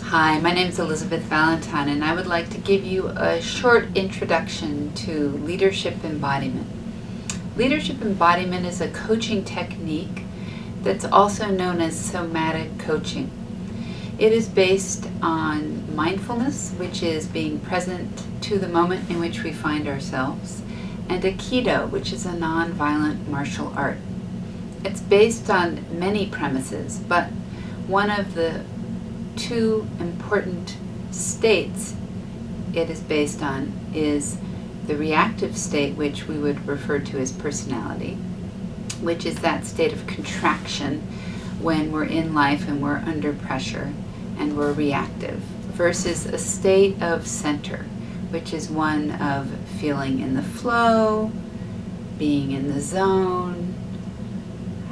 Hi, my name is Elizabeth Valentine, and I would like to give you a short introduction to leadership embodiment. Leadership embodiment is a coaching technique that's also known as somatic coaching. It is based on mindfulness, which is being present to the moment in which we find ourselves, and Aikido, which is a non-violent martial art. It's based on many premises, but one of the two important states it is based on is the reactive state, which we would refer to as personality, which is that state of contraction when we're in life and we're under pressure and we're reactive, versus a state of center, which is one of feeling in the flow, being in the zone,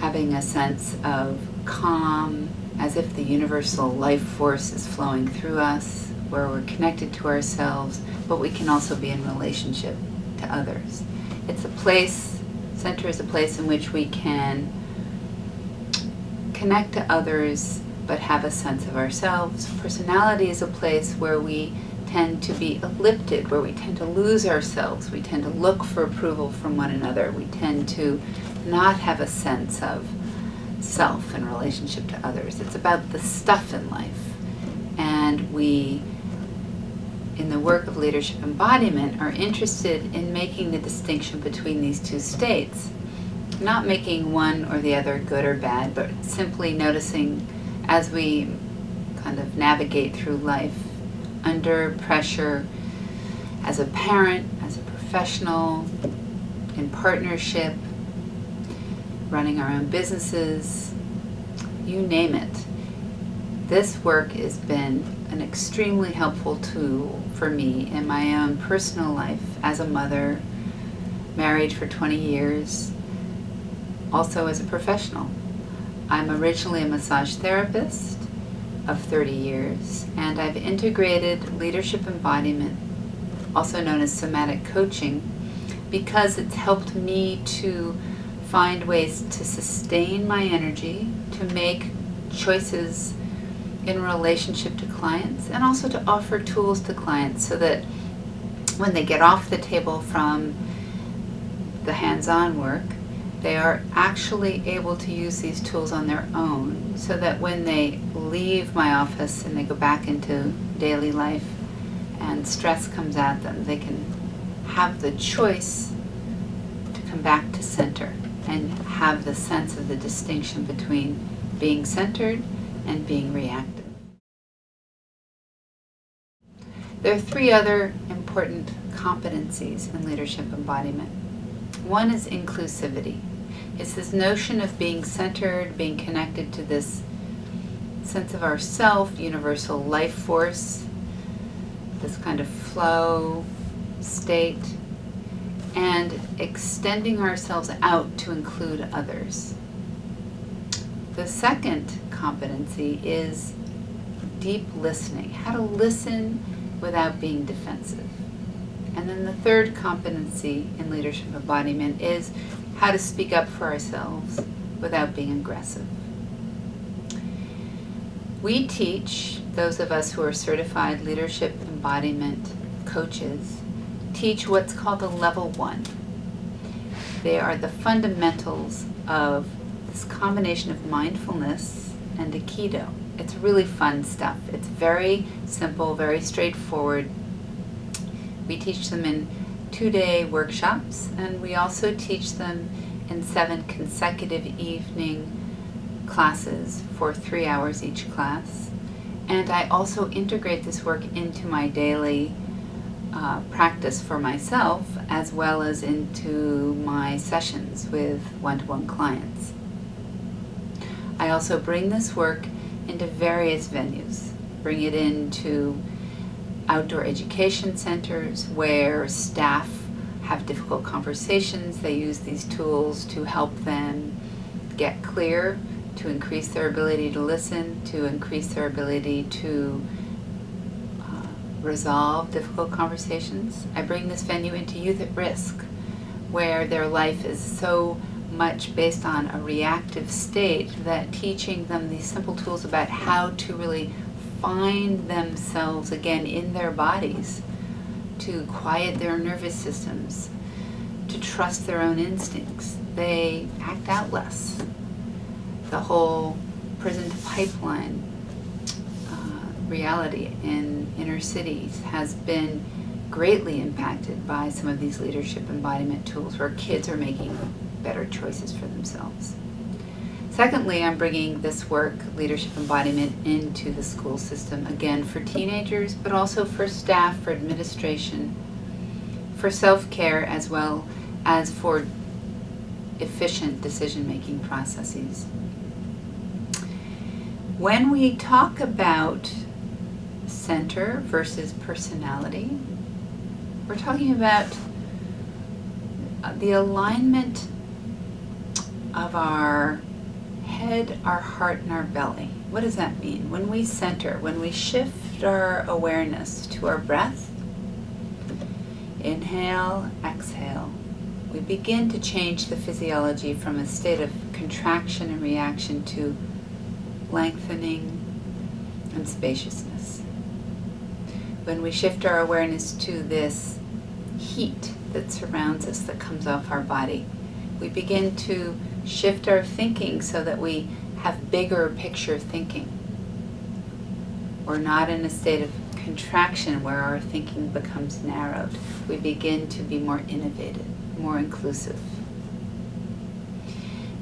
having a sense of calm, as if the universal life force is flowing through us, where we're connected to ourselves, but we can also be in relationship to others. It's a place, center is a place in which we can connect to others, but have a sense of ourselves. Personality is a place where we tend to be elliptic, where we tend to lose ourselves. We tend to look for approval from one another. We tend to not have a sense of self in relationship to others. It's about the stuff in life. And we, in the work of leadership embodiment, are interested in making the distinction between these two states. Not making one or the other good or bad, but simply noticing as we kind of navigate through life under pressure, as a parent, as a professional, in partnership, running our own businesses, you name it. This work has been an extremely helpful tool for me in my own personal life as a mother, married for 20 years, also as a professional. I'm originally a massage therapist of 30 years, and I've integrated leadership embodiment, also known as somatic coaching, because it's helped me to find ways to sustain my energy, to make choices in relationship to clients, and also to offer tools to clients so that when they get off the table from the hands-on work, they are actually able to use these tools on their own, so that when they leave my office and they go back into daily life and stress comes at them, they can have the choice to come back to center and have the sense of the distinction between being centered and being reactive. There are three other important competencies in leadership embodiment. One is inclusivity. It's this notion of being centered, being connected to this sense of ourself, universal life force, this kind of flow state, and extending ourselves out to include others. The second competency is deep listening, how to listen without being defensive. And then the third competency in leadership embodiment is how to speak up for ourselves without being aggressive. We teach, those of us who are certified leadership embodiment coaches, teach what's called a level 1. They are the fundamentals of this combination of mindfulness and Aikido. It's really fun stuff. It's very simple, very straightforward. We teach them in 2-day workshops, and we also teach them in 7 consecutive evening classes for 3 hours each class. And I also integrate this work into my daily practice for myself, as well as into my sessions with one-to-one clients. I also bring this work into various venues, bring it into outdoor education centers where staff have difficult conversations. They use these tools to help them get clear, to increase their ability to listen, to increase their ability to resolve difficult conversations. I bring this venue into youth at risk, where their life is so much based on a reactive state that teaching them these simple tools about how to really find themselves again in their bodies, to quiet their nervous systems, to trust their own instincts. They act out less. The whole prison to pipeline reality in inner cities has been greatly impacted by some of these leadership embodiment tools where kids are making better choices for themselves. Secondly, I'm bringing this work, leadership embodiment, into the school system, again for teenagers, but also for staff, for administration, for self-care, as well as for efficient decision-making processes. When we talk about center versus personality, we're talking about the alignment of our head, our heart, and our belly. What does that mean? When we center, when we shift our awareness to our breath, inhale, exhale, we begin to change the physiology from a state of contraction and reaction to lengthening and spaciousness. When we shift our awareness to this heat that surrounds us, that comes off our body, we begin to shift our thinking so that we have bigger picture thinking. We're not in a state of contraction where our thinking becomes narrowed. We begin to be more innovative, more inclusive.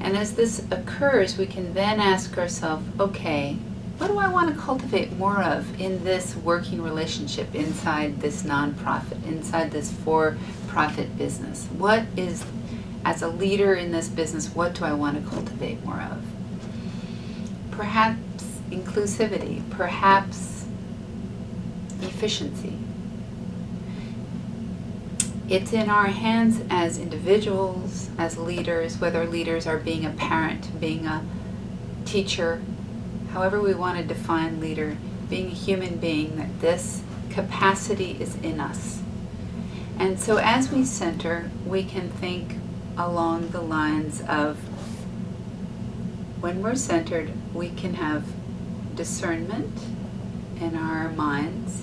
And as this occurs, we can then ask ourselves, okay, what do I want to cultivate more of in this working relationship, inside this nonprofit, inside this for-profit business? What is, as a leader in this business, what do I want to cultivate more of? Perhaps inclusivity, perhaps efficiency. It's in our hands as individuals, as leaders, whether leaders are being a parent, being a teacher, however we want to define leader, being a human being, that this capacity is in us. And so as we center, we can think along the lines of, when we're centered, we can have discernment in our minds,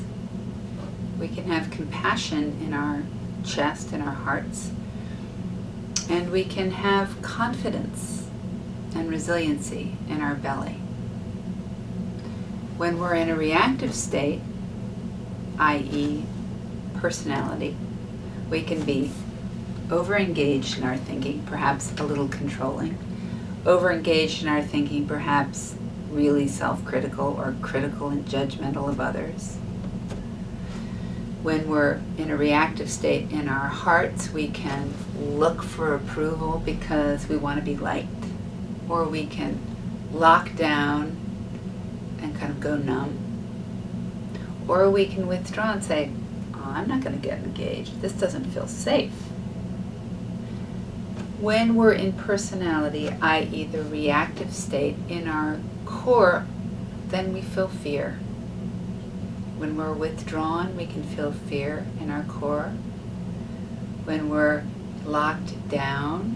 we can have compassion in our chest and our hearts, and we can have confidence and resiliency in our belly. When we're in a reactive state, i.e. personality, we can be over-engaged in our thinking, perhaps a little controlling, over-engaged in our thinking, perhaps really self-critical or critical and judgmental of others. When we're in a reactive state in our hearts, we can look for approval because we want to be liked, or we can lock down and kind of go numb, or we can withdraw and say, oh, I'm not going to get engaged. This doesn't feel safe. When we're in personality, i.e. the reactive state in our core, then we feel fear. When we're withdrawn, we can feel fear in our core. When we're locked down,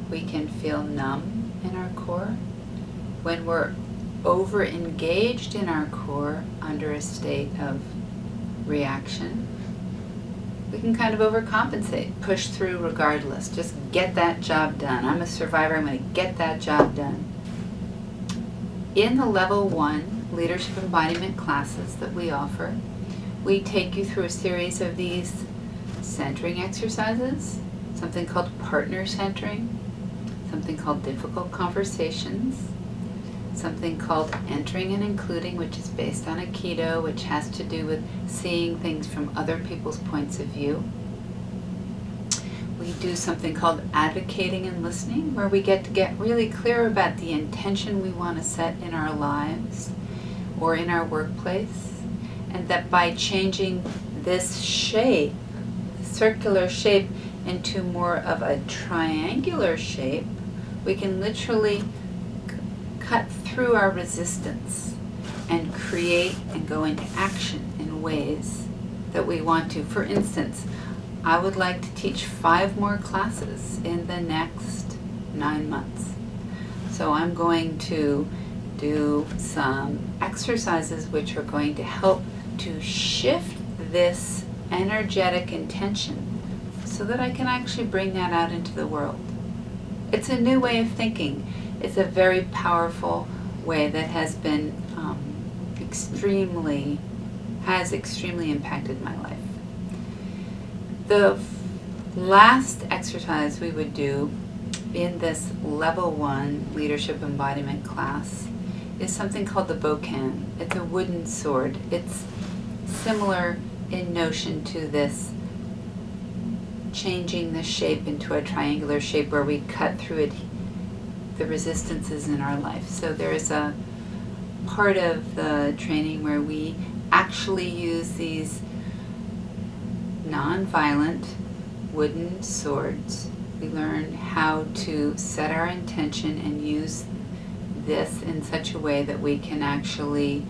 we can feel numb in our core. When we're over-engaged in our core under a state of reaction, we can kind of overcompensate, push through regardless, just get that job done. I'm a survivor, I'm going to get that job done. In the level 1 leadership embodiment classes that we offer, we take you through a series of these centering exercises, something called partner centering, something called difficult conversations, something called entering and including, which is based on Aikido, which has to do with seeing things from other people's points of view. We do something called advocating and listening, where we get to get really clear about the intention we want to set in our lives or in our workplace, and that by changing this shape, circular shape, into more of a triangular shape, we can literally cut through our resistance and create and go into action in ways that we want to. For instance, I would like to teach 5 more classes in the next 9 months. So I'm going to do some exercises which are going to help to shift this energetic intention so that I can actually bring that out into the world. It's a new way of thinking. It's a very powerful way that has been extremely impacted my life. The last exercise we would do in this level 1 leadership embodiment class is something called the bocan. It's a wooden sword. It's similar in notion to this changing the shape into a triangular shape where we cut through it, the resistances in our life. So there is a part of the training where we actually use these non-violent wooden swords. We learn how to set our intention and use this in such a way that we can actually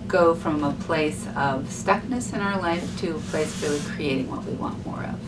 go from a place of stuckness in our life to a place really creating what we want more of.